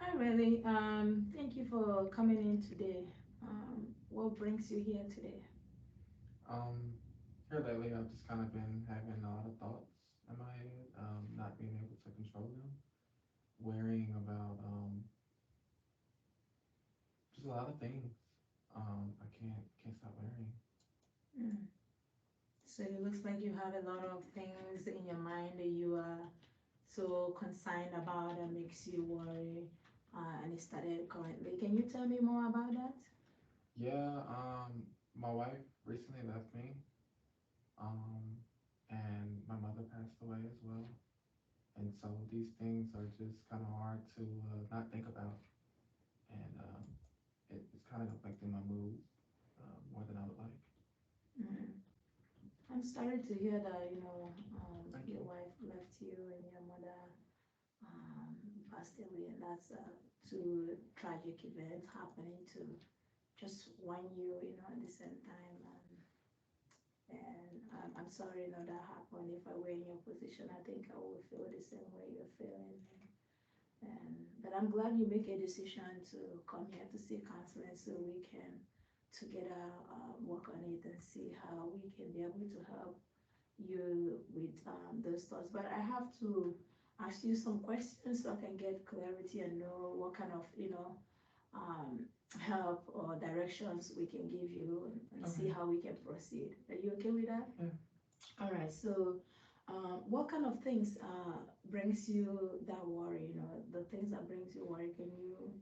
Hi, Riley. Thank you for coming in today. What brings you here today? Um, Here lately, I've just kind of been having a lot of thoughts in my head, not being able to control them, worrying about just a lot of things. I can't stop worrying. Mm. So it looks like you have a lot of things in your mind that you are so concerned about that makes you worry, and it started currently. Can you tell me more about that? Yeah, my wife recently left me, um, and my mother passed away as well, and so these things are just kind of hard to not think about, and it's kind of affecting my mood more than I would like. Mm. I'm sorry to hear that, Thank your you. wife left you and your mother um, passed away, and that's two tragic events happening to just one you, at the same time. And I'm sorry, that happened. If I were in your position, I think I would feel the same way you're feeling. But I'm glad you make a decision to come here to see counseling so we can together work on it and see how we can be able to help you with those thoughts. But I have to ask you some questions so I can get clarity and know what kind of, um, help or directions we can give you and see Okay. how we can proceed. Are you okay with that? Yeah. All right. So, what kind of things brings you that worry? The things that brings you worry. Can you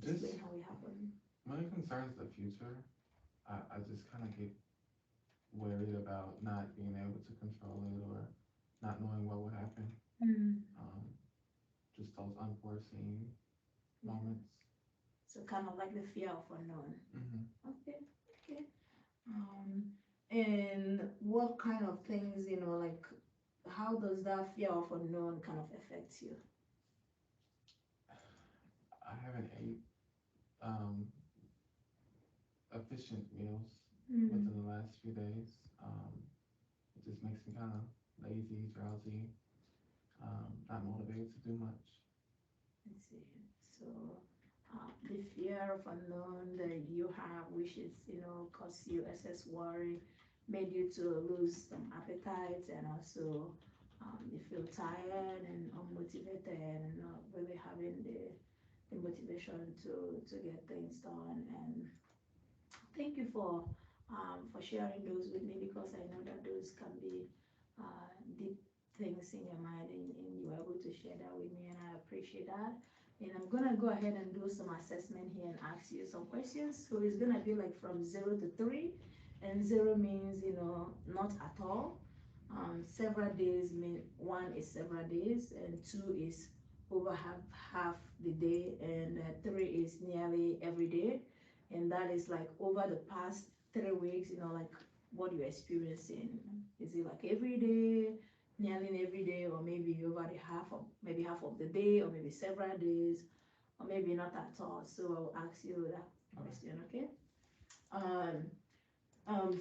Just explain how it happened? my concerns the future. I just kind of get worried about not being able to control it or not knowing what will happen. Mm, Um, just those unforeseen yeah. moments. So kind of like the fear of unknown. Hmm. Okay. Okay. Um, and what kind of things, like how does that fear of unknown kind of affect you? I haven't ate um, efficient meals Mm, within the last few days. It just makes me kind of lazy, drowsy, not motivated to do much. let's see. So, the fear of unknown that you have, which is, cause you excess worry, made you to lose some appetite and also you feel tired and unmotivated and not really having the motivation to get things done. And thank you for sharing those with me because I know that those can be deep things in your mind and you were able to share that with me and I appreciate that. And I'm gonna go ahead and do some assessment here and ask you some questions. So it's gonna be like from 0 to 3, and 0 means not at all. Several days mean 1 is several days, and 2 is over half the day, and 3 is nearly every day, and that is like over the past 3 weeks, like what you're experiencing. Is it like every day, nearly every day, or maybe over the half of the day, or maybe several days, or maybe not at all? So I'll ask you that Okay. question, okay? Um,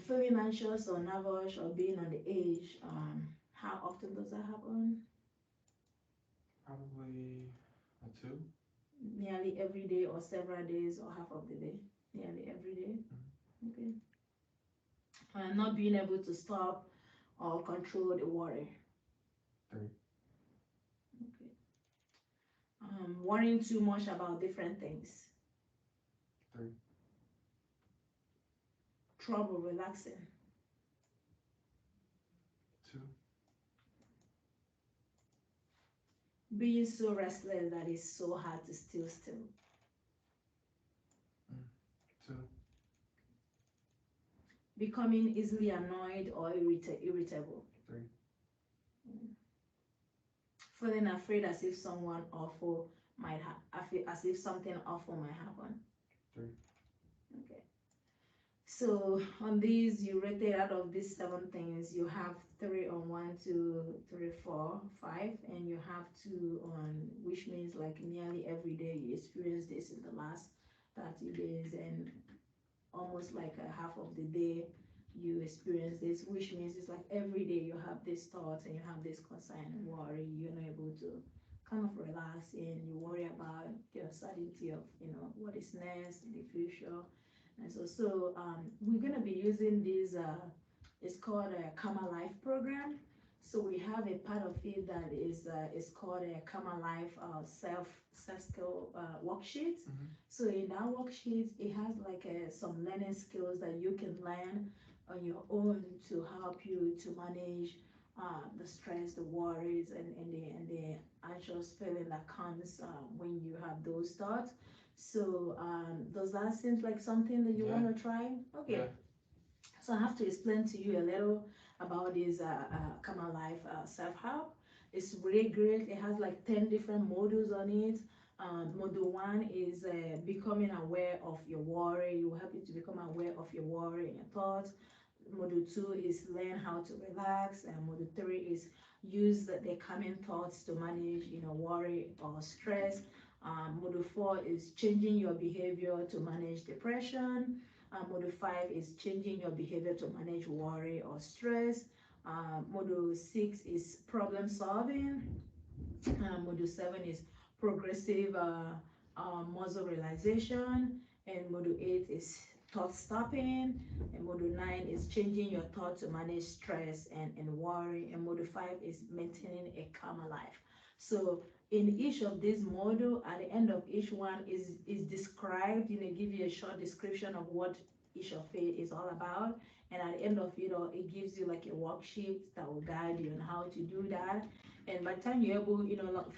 Feeling anxious or nervous or being on the edge, how often does that happen? Probably a two. Nearly every day or several days or half of the day? Nearly every day, Mm-hmm. okay. Not being able to stop or control the worry. Three. Okay. Worrying too much about different things. Three. Trouble relaxing. Two. Being so restless that it's so hard to still. Mm. Two. Becoming easily annoyed or irritable. Three. Mm. Feeling afraid as if someone awful as if something awful might happen. Three. Okay. So on these, you rated out of these 7 things, you have 3 on 1, 2, 3, 4, 5, and you have 2 on, which means like nearly every day you experience this in the last 30 days, and almost like a half of the day you experience this, which means it's like every day you have these thoughts and you have this concern and worry, you're not able to kind of relax and you worry about the uncertainty of, what is next in the future. And so we're gonna be using this, it's called a Kama Life program. So we have a part of it that is called a Kama Life self skill worksheet. So in that worksheet, it has like some learning skills that you can learn on your own to help you to manage the stress, the worries, and the anxious feeling that comes when you have those thoughts. So does that seem like something that you Yeah. want to try? Okay. Yeah. So I have to explain to you a little about this Kama Life self-help. It's really great. It has like 10 different modules on it. Module one is becoming aware of your worry. It will help you to become aware of your worry and your thoughts. Module two is learn how to relax, and module three is use the calming thoughts to manage, worry or stress. Module four is changing your behavior to manage depression. Module five is changing your behavior to manage worry or stress. Module six is problem solving. Module seven is progressive muscle realization, and module eight is thought stopping, and module nine is changing your thought to manage stress and worry, and module five is maintaining a calmer life. So in each of these module, at the end of each one is described, give you a short description of what each of it is all about, and at the end of it all, it gives you like a worksheet that will guide you on how to do that. And by the time you're able,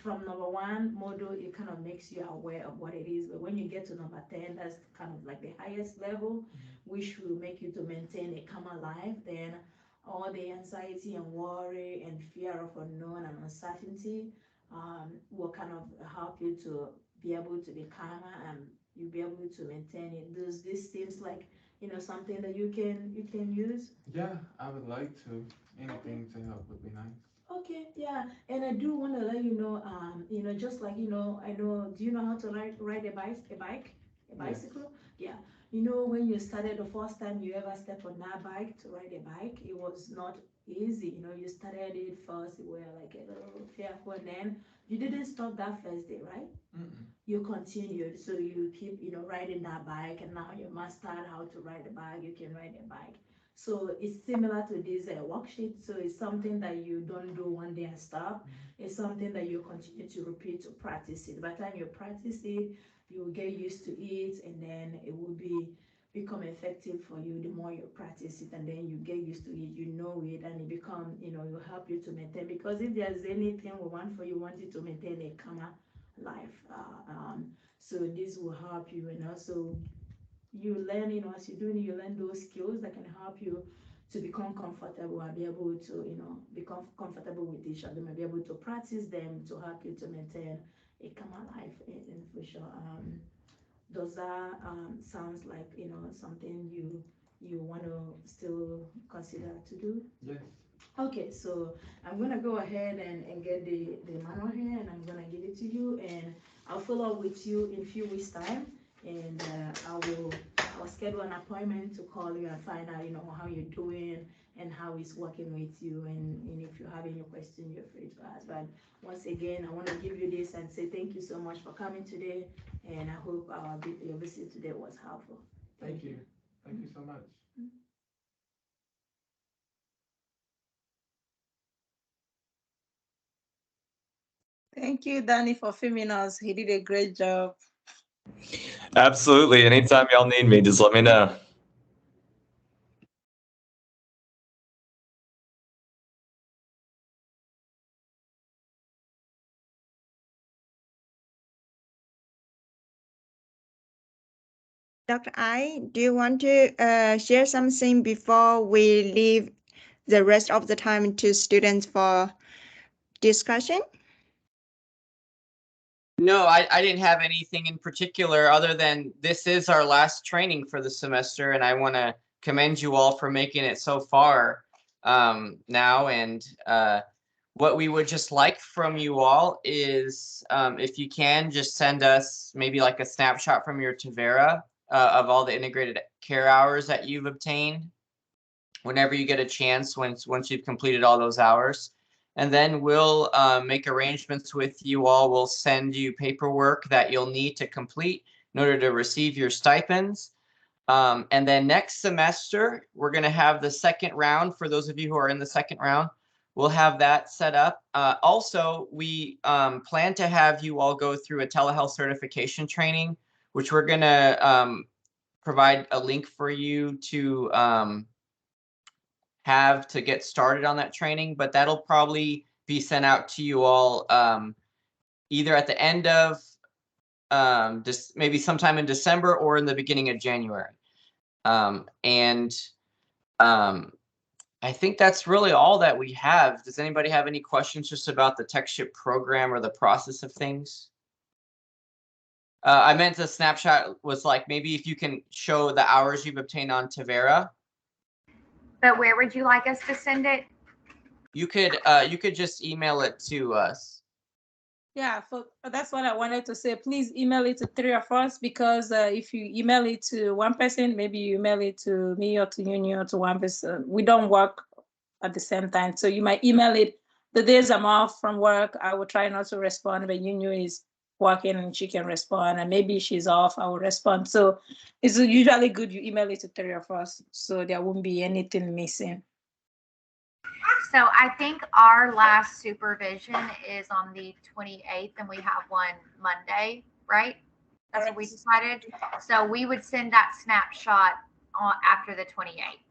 from number one module, it kind of makes you aware of what it is. But when you get to number 10, that's kind of like the highest level, which will make you to maintain a calmer life. Then all the anxiety and worry and fear of unknown and uncertainty will kind of help you to be able to be calmer, and you'll be able to maintain it. Does this seems like, something that you can use? Yeah, I would like to. Anything to help would be nice. Okay, yeah, and I do want to let you know, just like I know. Do you know how to ride a Yes. bicycle? Yeah, when you started the first time you ever stepped on that bike to ride a bike, it was not easy. You started it first, you were like a little fearful, and then you didn't stop that first day, right? You continued, so you keep riding that bike, and now you mastered how to ride a bike. You can ride a bike. So it's similar to this worksheet. So it's something that you don't do one day and stop. It's something that you continue to repeat to practice it. By the time you practice it, you will get used to it, and then it will become effective for you the more you practice it, and then you get used to it, you know it, and it become, it will help you to maintain. Because if there's anything we want for you, we want you to maintain a calmer life. So this will help you, and also you learn, as you're doing it, you learn those skills that can help you to become comfortable and be able to, become comfortable with each other and be able to practice them to help you to maintain a calmer life in for sure. Does that sounds like something you want to still consider to do? Yes. Okay, so I'm gonna go ahead and get the manual here, and I'm gonna give it to you, and I'll follow up with you in a few weeks time, and I'll schedule an appointment to call you and find out how you're doing and how it's working with you, and if you have any question, you're free to ask. But once again, I want to give you this and say thank you so much for coming today, and I hope your visit today was helpful. Thank you. Thank you so much. Thank you, Danny, for filming us. He did a great job. Absolutely. Anytime y'all need me, just let me know. Dr. I, do you want to share something before we leave the rest of the time to students for discussion? No, I didn't have anything in particular other than this is our last training for the semester, and I want to commend you all for making it so far now. And what we would just like from you all is, if you can, just send us maybe like a snapshot from your Tavera of all the integrated care hours that you've obtained whenever you get a chance, once you've completed all those hours. and then we'll make arrangements with you all. We'll send you paperwork that you'll need to complete in order to receive your stipends. And then next semester, we're going to have the second round. For those of you who are in the second round, we'll have that set up. Also, we plan to have you all go through a telehealth certification training, which we're going to provide a link for you to have to get started on that training, but that'll probably be sent out to you all either at the end of maybe sometime in December or in the beginning of January. I think that's really all that we have. Does anybody have any questions just about the TexCHIP program or the process of things? I meant the snapshot was like maybe if you can show the hours you've obtained on Tavera. But where would you like us to send it? You could just email it to us. Yeah, that's what I wanted to say. Please email it to 3 of us, because if you email it to one person, maybe you email it to me or to Union or to one person. We don't work at the same time. So you might email it the days I'm off from work. I will try not to respond, but Union is working and she can respond. And maybe she's off, I will respond. So it's usually good you email it to 3 of us, so there won't be anything missing. So I think our last supervision is on the 28th, and we have one Monday, right? That's what we decided. So we would send that snapshot after the 28th.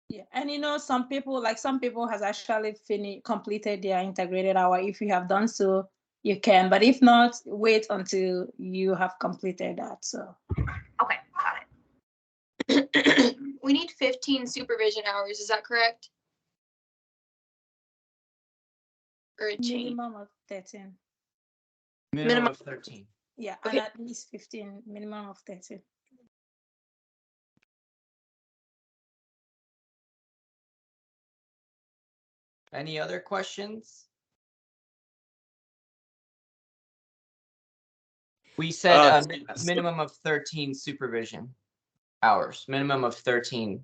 Yeah, and some people has actually completed their integrated hour. If you have done so, you can, but if not, wait until you have completed that. So Okay, got it. We need 15 supervision hours, is that correct? Or a change? minimum of 13. Minimum of 13. Yeah, Okay. and at least 15, minimum of 13. Any other questions? We said a minimum of 13 supervision hours, minimum of 13.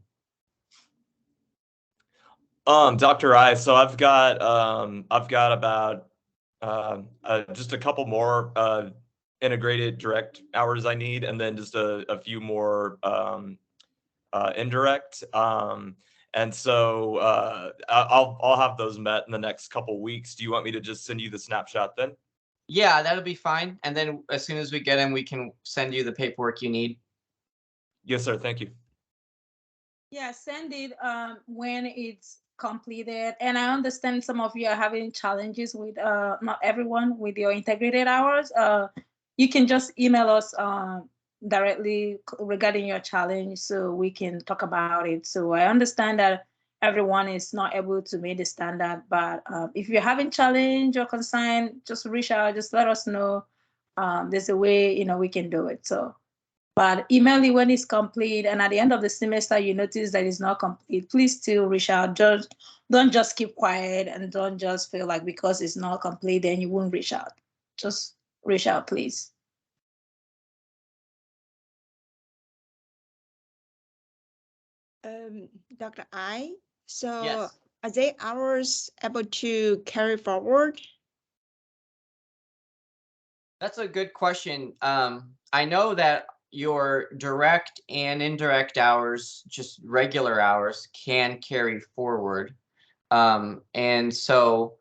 Dr. I, so I've got about just a couple more integrated direct hours I need, and then just a few more indirect. And so I'll have those met in the next couple weeks. Do you want me to just send you the snapshot then? Yeah, that'll be fine. And then as soon as we get them, we can send you the paperwork you need. Yes, sir. Thank you. Yeah, send it when it's completed. And I understand some of you are having challenges with not everyone with your integrated hours. You can just email us directly regarding your challenge so we can talk about it. So I understand that everyone is not able to meet the standard, but if you're having challenge or concern, just reach out, just let us know. There's a way we can do it. So, but email it when it's complete, and at the end of the semester you notice that it's not complete, please still reach out. Just don't just keep quiet, and don't just feel like because it's not complete then you won't reach out. Just reach out, please. Dr. I, so Yes. are they hours able to carry forward? That's a good question. I know that your direct and indirect hours, just regular hours, can carry forward. And so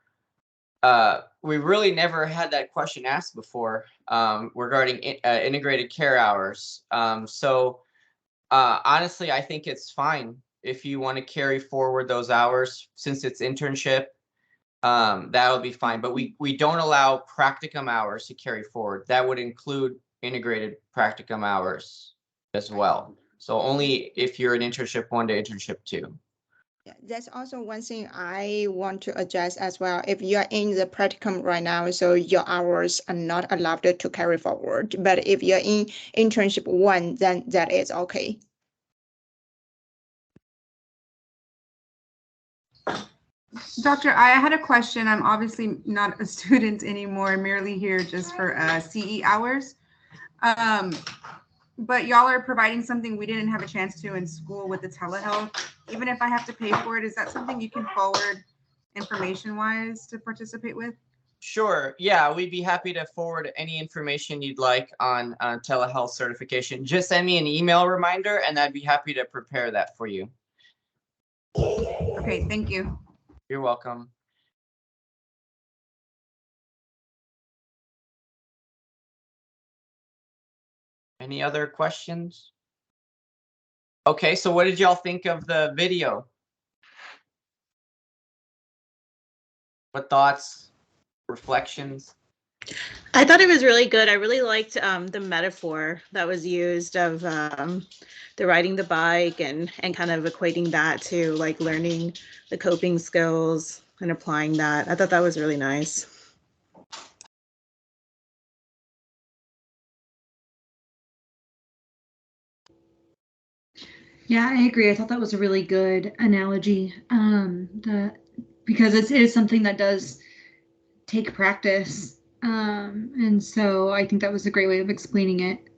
we really never had that question asked before regarding integrated care hours. Honestly, I think it's fine if you want to carry forward those hours since it's internship. That'll be fine, but we don't allow practicum hours to carry forward. That would include integrated practicum hours as well. So only if you're an internship 1 to internship 2. Yeah, that's also one thing I want to address as well. If you are in the practicum right now, so your hours are not allowed to carry forward. But if you're in internship 1, then that is okay. Dr. I had a question. I'm obviously not a student anymore, merely here just for CE hours. But y'all are providing something we didn't have a chance to in school with the telehealth. Even if I have to pay for it, is that something you can forward information wise to participate with? Sure. Yeah, we'd be happy to forward any information you'd like on telehealth certification. Just send me an email reminder and I'd be happy to prepare that for you. Okay, thank you. You're welcome. Any other questions? Okay, so what did y'all think of the video? What thoughts, reflections? I thought it was really good. I really liked the metaphor that was used of the riding the bike and kind of equating that to like learning the coping skills and applying that. I thought that was really nice. Yeah, I agree. I thought that was a really good analogy. Because it is something that does take practice. And so I think that was a great way of explaining it.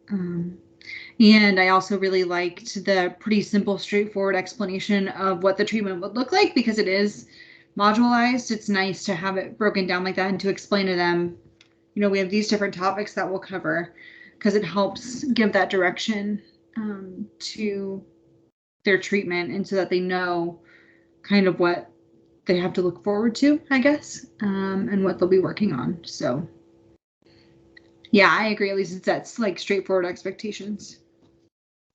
And I also really liked the pretty simple, straightforward explanation of what the treatment would look like because it is modularized. It's nice to have it broken down like that and to explain to them, you know, we have these different topics that we'll cover because it helps give that direction to their treatment and so that they know kind of what they have to look forward to, I guess, and what they'll be working on. So yeah, I agree. At least it sets like straightforward expectations.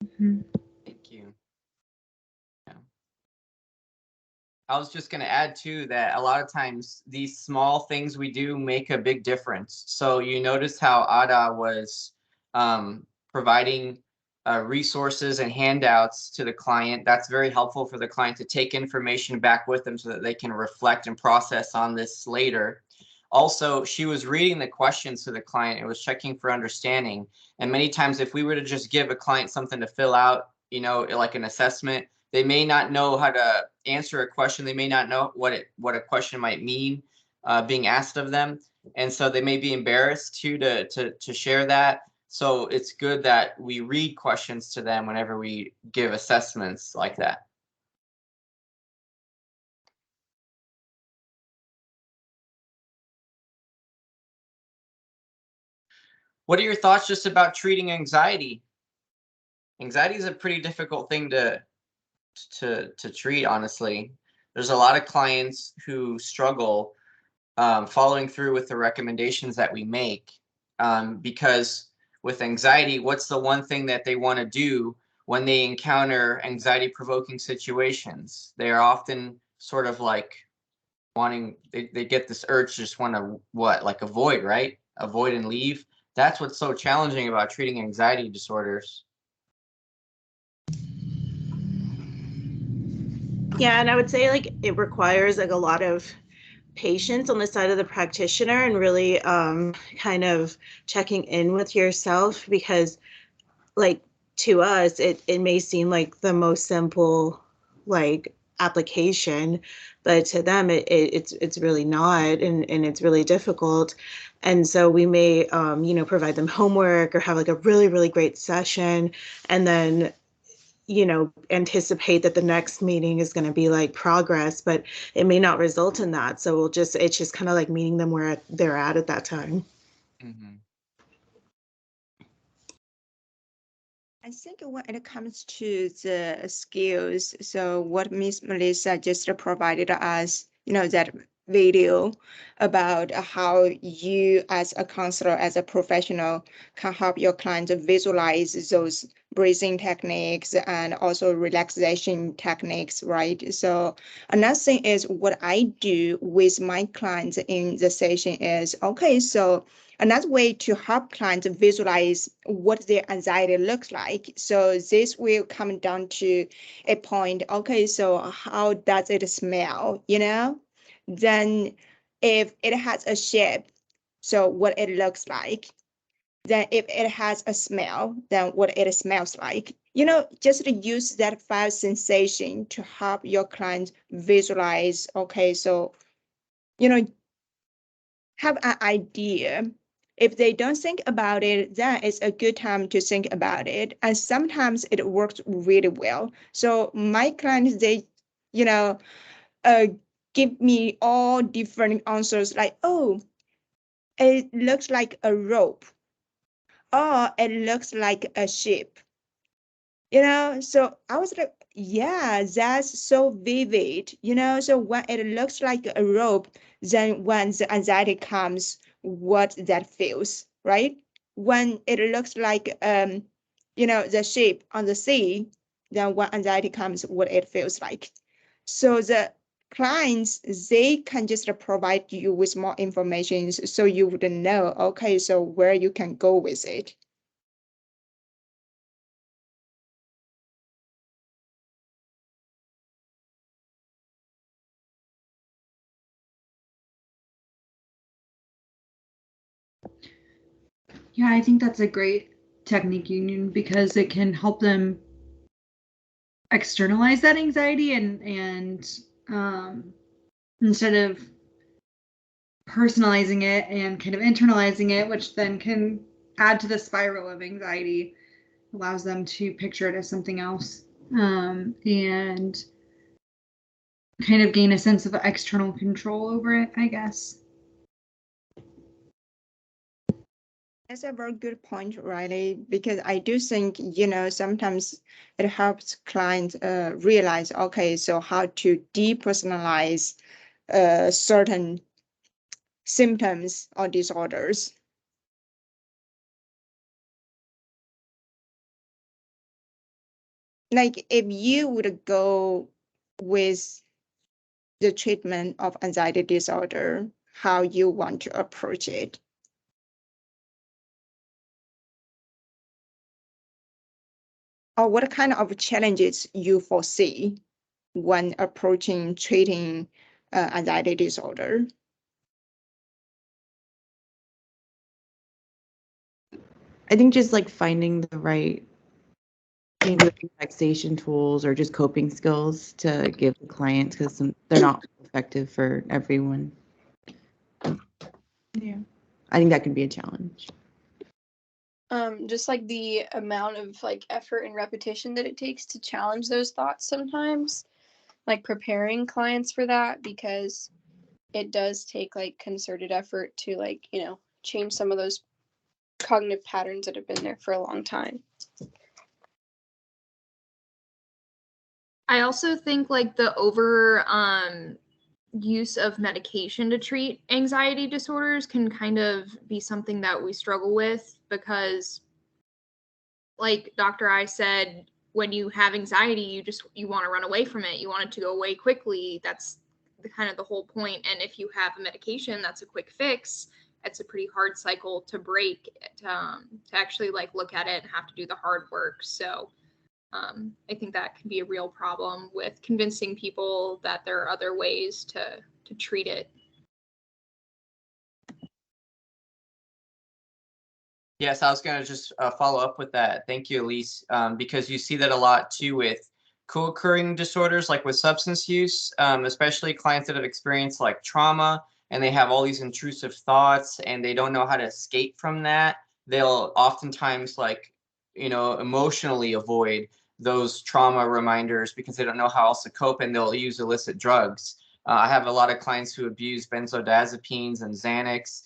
Mm-hmm. Thank you. Yeah. I was just going to add too that a lot of times these small things we do make a big difference. So you notice how Ada was providing resources and handouts to the client. That's very helpful for the client to take information back with them so that they can reflect and process on this later. Also, she was reading the questions to the client. It was checking for understanding. And many times if we were to just give a client something to fill out, you know, like an assessment, they may not know how to answer a question. They may not know what a question might mean being asked of them. And so they may be embarrassed to share that. So it's good that we read questions to them whenever we give assessments like that. What are your thoughts just about treating anxiety? Anxiety is a pretty difficult thing to treat, honestly. There's a lot of clients who struggle following through with the recommendations that we make because with anxiety, what's the one thing that they want to do when they encounter anxiety-provoking situations? They are often sort of like wanting, they get this urge to just want to, like avoid, right? Avoid and leave. That's what's so challenging about treating anxiety disorders. Yeah, and I would say like it requires like a lot of patience on the side of the practitioner and really kind of checking in with yourself because like to us it may seem like the most simple like application, but to them it's really not, and it's really difficult. And so we may you know, provide them homework or have like a really great session and then you know, anticipate that the next meeting is going to be like progress, but it may not result in that. So it's just kind of like meeting them where they're at that time. Mm-hmm. I think when it comes to the skills, so what Miss Melissa just provided us, you know, that video about how you as a counselor, as a professional, can help your client visualize those breathing techniques and also relaxation techniques, right? So another thing is what I do with my clients in the session is, okay, so another way to help clients visualize what their anxiety looks like. So this will come down to a point, okay, so how does it smell, you know? Then if it has a shape, so what it looks like. Then if it has a smell, then what it smells like. You know, just to use that 5 sensation to help your client visualize, okay, so, you know, have an idea. If they don't think about it, then it's a good time to think about it. And sometimes it works really well. So my clients, they, you know, give me all different answers like, oh, it looks like a rope, or it looks like a ship. So I was like, yeah, that's so vivid, so when it looks like a rope, then when the anxiety comes, what that feels, right? When it looks like the ship on the sea, then when anxiety comes, what it feels like. So the clients, they can just provide you with more information so you would know, okay, so where you can go with it. Yeah, I think that's a great technique, Union, because it can help them externalize that anxiety and instead of personalizing it and kind of internalizing it, which then can add to the spiral of anxiety, allows them to picture it as something else, and kind of gain a sense of external control over it, I guess. That's a very good point, Riley, because I do think, sometimes it helps clients realize, okay, so how to depersonalize certain symptoms or disorders. Like if you would go with the treatment of anxiety disorder, how you want to approach it. Or what kind of challenges you foresee when approaching treating anxiety disorder? I think just like finding the right maybe relaxation tools or just coping skills to give the clients, because they're not effective for everyone. Yeah, I think that can be a challenge. Just like the amount of like effort and repetition that it takes to challenge those thoughts sometimes, like preparing clients for that, because it does take like concerted effort to like, change some of those cognitive patterns that have been there for a long time. I also think like the over use of medication to treat anxiety disorders can kind of be something that we struggle with, because like Dr. I said, when you have anxiety, you want to run away from it. You want it to go away quickly. That's the kind of the whole point. And if you have a medication that's a quick fix, it's a pretty hard cycle to break, to actually like look at it and have to do the hard work. So I think that can be a real problem with convincing people that there are other ways to treat it. Yes, I was going to just follow up with that. Thank you, Elise, because you see that a lot too with co-occurring disorders, like with substance use, especially clients that have experienced like trauma and they have all these intrusive thoughts and they don't know how to escape from that. They'll oftentimes like, emotionally avoid those trauma reminders because they don't know how else to cope, and they'll use illicit drugs. I have a lot of clients who abuse benzodiazepines and Xanax,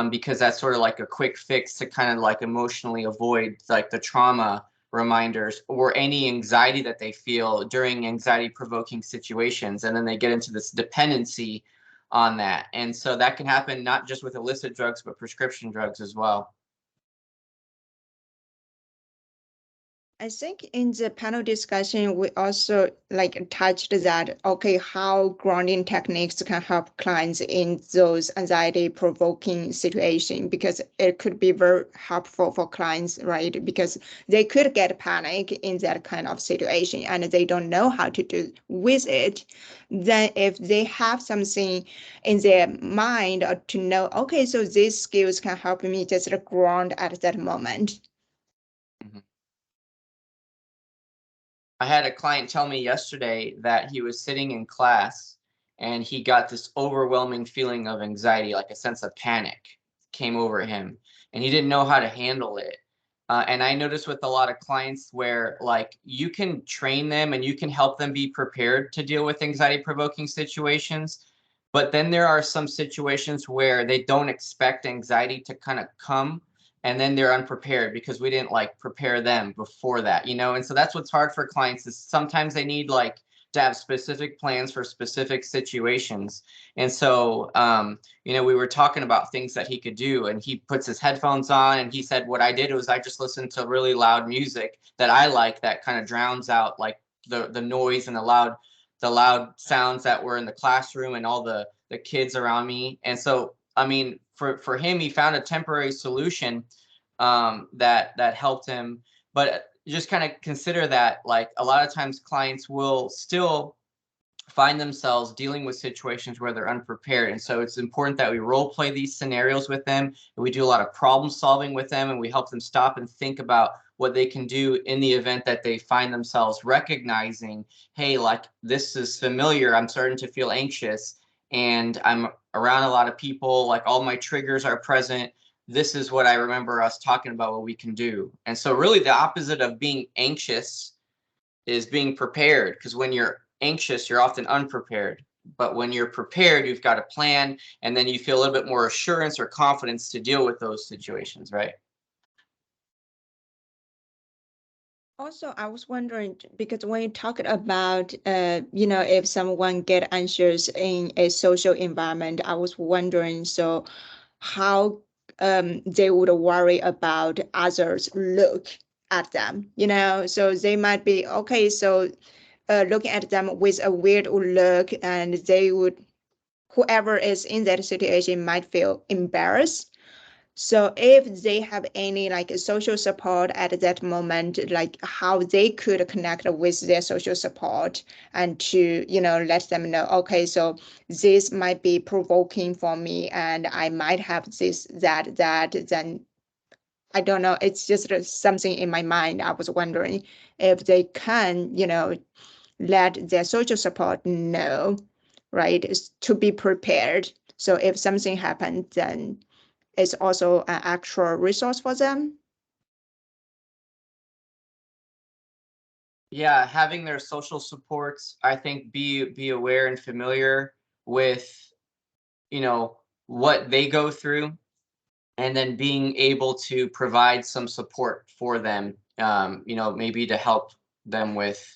because that's sort of like a quick fix to kind of like emotionally avoid like the trauma reminders or any anxiety that they feel during anxiety provoking situations. And then they get into this dependency on that. And so that can happen not just with illicit drugs, but prescription drugs as well. I think in the panel discussion, we also like touched that, okay, how grounding techniques can help clients in those anxiety provoking situations, because it could be very helpful for clients, right? Because they could get panic in that kind of situation and they don't know how to do with it. Then if they have something in their mind to know, okay, so these skills can help me just ground at that moment. I had a client tell me yesterday that he was sitting in class and he got this overwhelming feeling of anxiety, like a sense of panic came over him, and he didn't know how to handle it. And I noticed with a lot of clients where like you can train them and you can help them be prepared to deal with anxiety provoking situations, But then there are some situations where they don't expect anxiety to kind of come, and then they're unprepared because we didn't like prepare them before that, you know? And so that's what's hard for clients is sometimes they need like to have specific plans for specific situations. And so, you know, we were talking about things that he could do, and he puts his headphones on, and he said, what I did was I just listened to really loud music that I like that kind of drowns out like the noise and the loud sounds that were in the classroom and all the kids around me. And so, I mean, for him, he found a temporary solution that helped him. But just kind of consider that, like, a lot of times clients will still find themselves dealing with situations where they're unprepared. And so it's important that we role play these scenarios with them, and we do a lot of problem solving with them, and we help them stop and think about what they can do in the event that they find themselves recognizing, hey, like, this is familiar. I'm starting to feel anxious, and I'm around a lot of people, like all my triggers are present. This is what I remember us talking about what we can do. And so really the opposite of being anxious is being prepared, because when you're anxious, you're often unprepared. But when you're prepared, you've got a plan, and then you feel a little bit more assurance or confidence to deal with those situations, right? Also, I was wondering, because when you talked about, you know, if someone get anxious in a social environment, I was wondering, so how they would worry about others look at them, you know? So they might be, okay, so looking at them with a weird look, and they would, whoever is in that situation might feel embarrassed. So if they have any like social support at that moment, like how they could connect with their social support and to, you know, let them know, okay, so this might be provoking for me and I might have this, that, then I don't know. It's just something in my mind. I was wondering if they can, you know, let their social support know, right, to be prepared. So if something happens, then it's also an actual resource for them. Yeah, having their social supports, I think, be aware and familiar with, you know, what they go through, and then being able to provide some support for them, you know, maybe to help them with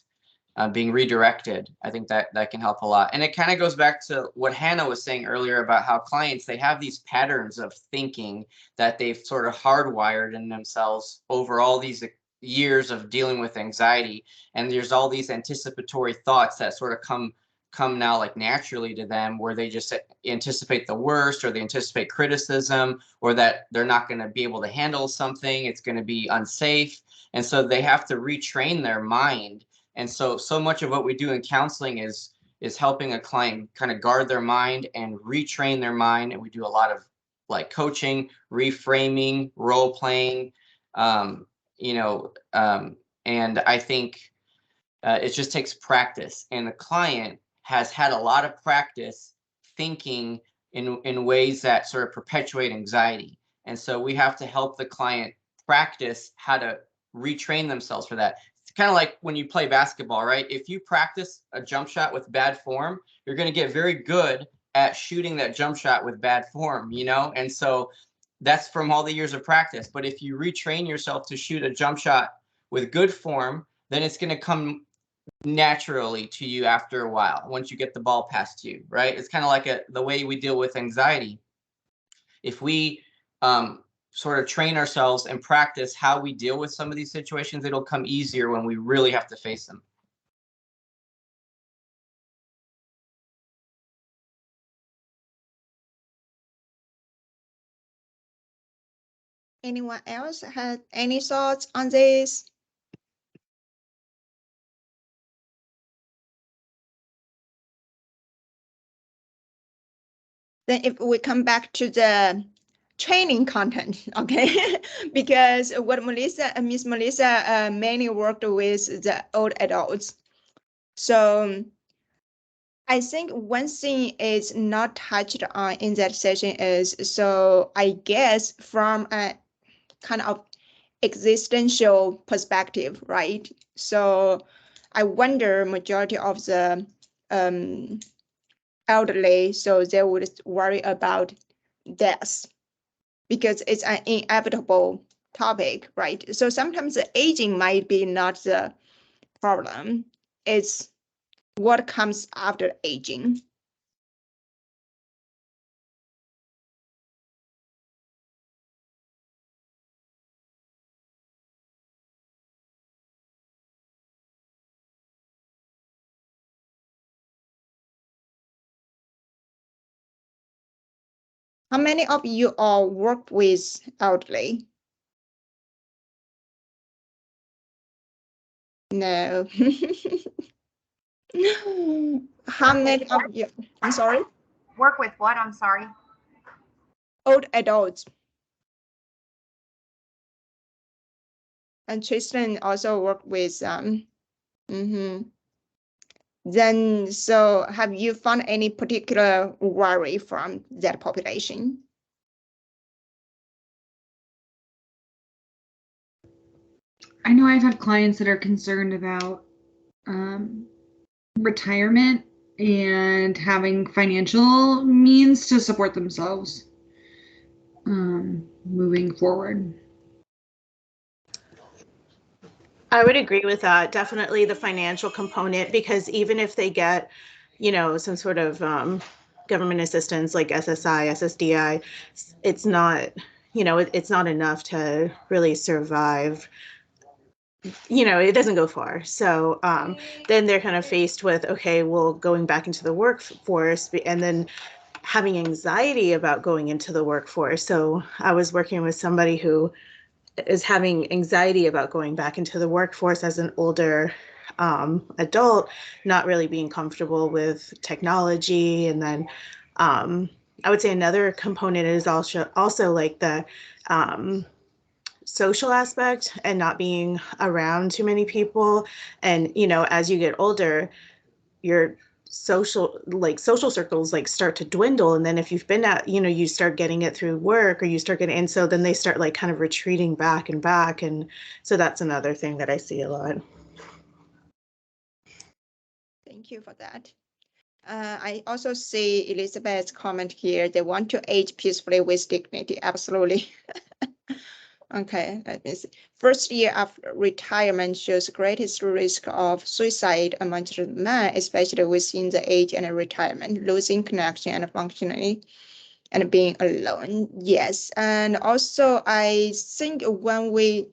being redirected. I think that can help a lot. And it kind of goes back to what Hannah was saying earlier about how clients, they have these patterns of thinking that they've sort of hardwired in themselves over all these years of dealing with anxiety. And there's all these anticipatory thoughts that sort of come now like naturally to them, where they just anticipate the worst, or they anticipate criticism, or that they're not going to be able to handle something, it's going to be unsafe. And so they have to retrain their mind. And so much of what we do in counseling is helping a client kind of guard their mind and retrain their mind. And we do a lot of like coaching, reframing, role playing, you know, and I think it just takes practice. And the client has had a lot of practice thinking in ways that sort of perpetuate anxiety. And so we have to help the client practice how to retrain themselves for that. It's kind of like when you play basketball, right? If you practice a jump shot with bad form, you're going to get very good at shooting that jump shot with bad form, you know? And so that's from all the years of practice. But if you retrain yourself to shoot a jump shot with good form, then it's going to come naturally to you after a while, once you get the ball past you, right? It's kind of like the way we deal with anxiety. If we sort of train ourselves and practice how we deal with some of these situations, it'll come easier when we really have to face them. Anyone else had any thoughts on this? Then if we come back to the training content, okay, because what Miss Melissa mainly worked with the old adults. So I think one thing is not touched on in that session is, so I guess from a kind of existential perspective, right? So I wonder majority of the elderly, so they would worry about death because it's an inevitable topic, right? So sometimes the aging might be not the problem, it's what comes after aging. How many of you all work with elderly? No. How many of you? I'm sorry? Work with what? I'm sorry. Old adults. And Tristan also worked with Then, so have you found any particular worry from that population? I know I've had clients that are concerned about retirement and having financial means to support themselves moving forward. I would agree with that. Definitely the financial component, because even if they get, you know, some sort of government assistance like SSI, SSDI, it's not, you know, it's not enough to really survive. You know, it doesn't go far. So then they're kind of faced with, okay, well, going back into the workforce and then having anxiety about going into the workforce. So I was working with somebody who is having anxiety about going back into the workforce as an older adult, not really being comfortable with technology. And then I would say another component is also like the social aspect and not being around too many people. And, you know, as you get older, your social circles like start to dwindle. And then if you've been at, you know, you start getting it through work or you start getting, and so then they start like kind of retreating back. And so that's another thing that I see a lot. Thank you for that. I also see Elizabeth's comment here. They want to age peacefully with dignity. Absolutely. Okay, let me see. First year after retirement shows greatest risk of suicide amongst men, especially within the age and retirement, losing connection and functioning and being alone. Yes, and also I think when we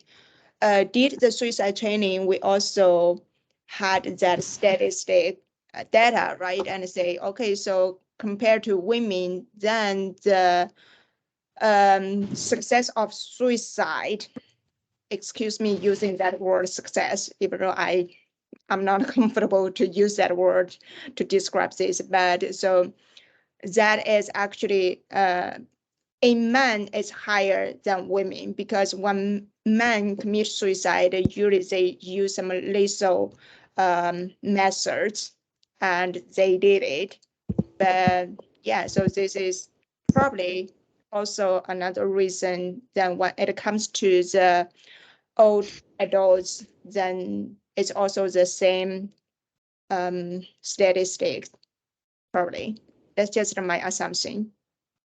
did the suicide training, we also had that statistic data, right? And say, okay, so compared to women, then the success of suicide, excuse me using that word success, even though I'm not comfortable to use that word to describe this, but so that is actually a man is higher than women, because when men commit suicide, usually they use some lethal methods, and they did it. But yeah, so this is probably also another reason that when it comes to the old adults, then it's also the same statistics, probably. That's just my assumption.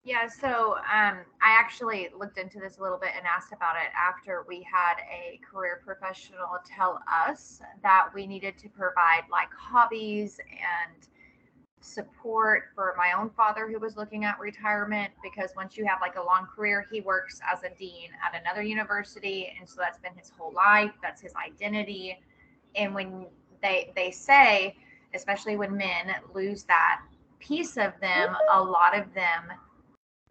Yeah, so I actually looked into this a little bit and asked about it after we had a career professional tell us that we needed to provide like hobbies and support for my own father who was looking at retirement, because once you have like a long career, he works as a dean at another university, and so that's been his whole life, that's his identity. And when they say, especially when men lose that piece of them, a lot of them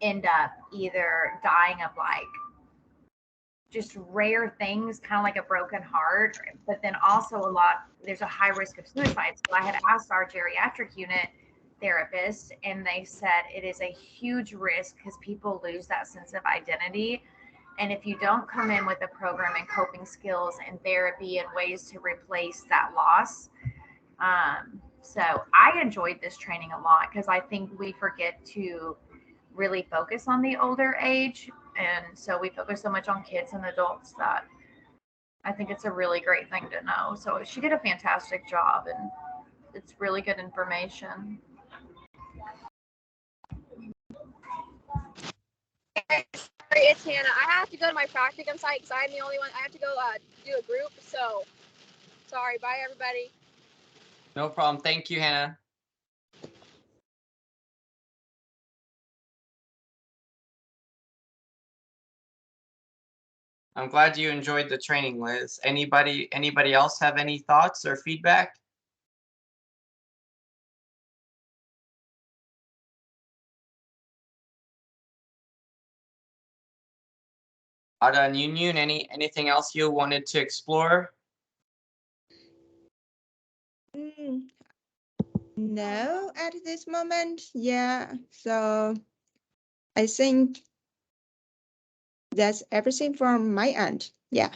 end up either dying of like just rare things, kind of like a broken heart, but then also there's a high risk of suicide. So I had asked our geriatric unit therapist, and they said it is a huge risk because people lose that sense of identity. And if you don't come in with a program and coping skills and therapy and ways to replace that loss. So I enjoyed this training a lot because I think we forget to really focus on the older age. And so we focus so much on kids and adults that I think it's a really great thing to know. So she did a fantastic job, and it's really good information. it's Hannah. I have to go to my practicum site because I'm the only one. I have to go do a group. So sorry. Bye, everybody. No problem. Thank you, Hannah. I'm glad you enjoyed the training, Liz. Anybody else have any thoughts or feedback? Ada and Yun, anything else you wanted to explore? No, at this moment, yeah. So I think that's everything from my end. Yeah.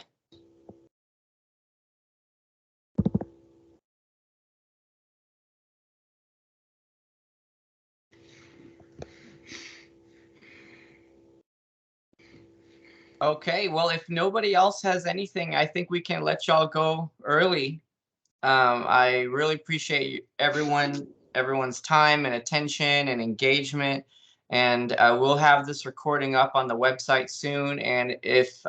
Okay, well, if nobody else has anything, I think we can let y'all go early. I really appreciate everyone's time and attention and engagement. And we'll have this recording up on the website soon. And if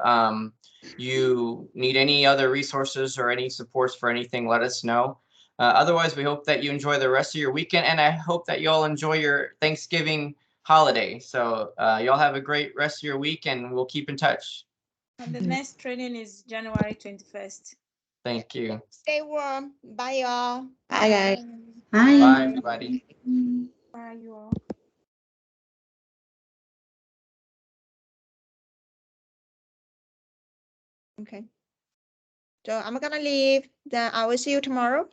you need any other resources or any supports for anything, let us know. Otherwise, we hope that you enjoy the rest of your weekend. And I hope that you all enjoy your Thanksgiving holiday. So y'all have a great rest of your week, and we'll keep in touch. And the next training is January 21st. Thank you. Stay warm. Bye, y'all. Bye, guys. Bye. Bye, everybody. Bye, you all. Okay. So I'm gonna leave. Then I will see you tomorrow.